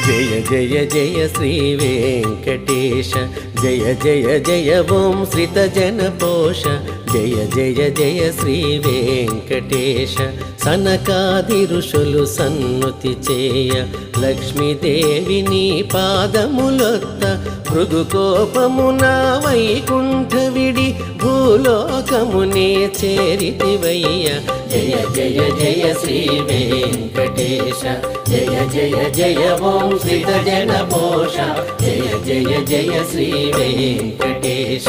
జయ జయ జయ శ్రీ వెంకటేశ జయ జయ జయ ఓం శ్రిత జన పోష జయ జయ జయ శ్రీ వెంకటేశ సనకాది ఋషులు సన్నుతి చేయ లక్ష్మీదేవిని పాదములొత్త మృదుకోపమున వైకుంఠ విడి భూలోకమునే చేరితివయ్య జయ జయ జయ శ్రీ వెంకటేశ జయ జయ జయ ఓం శ్రిత జన పోష జయ జయ జయ శ్రీ వెంకటేశ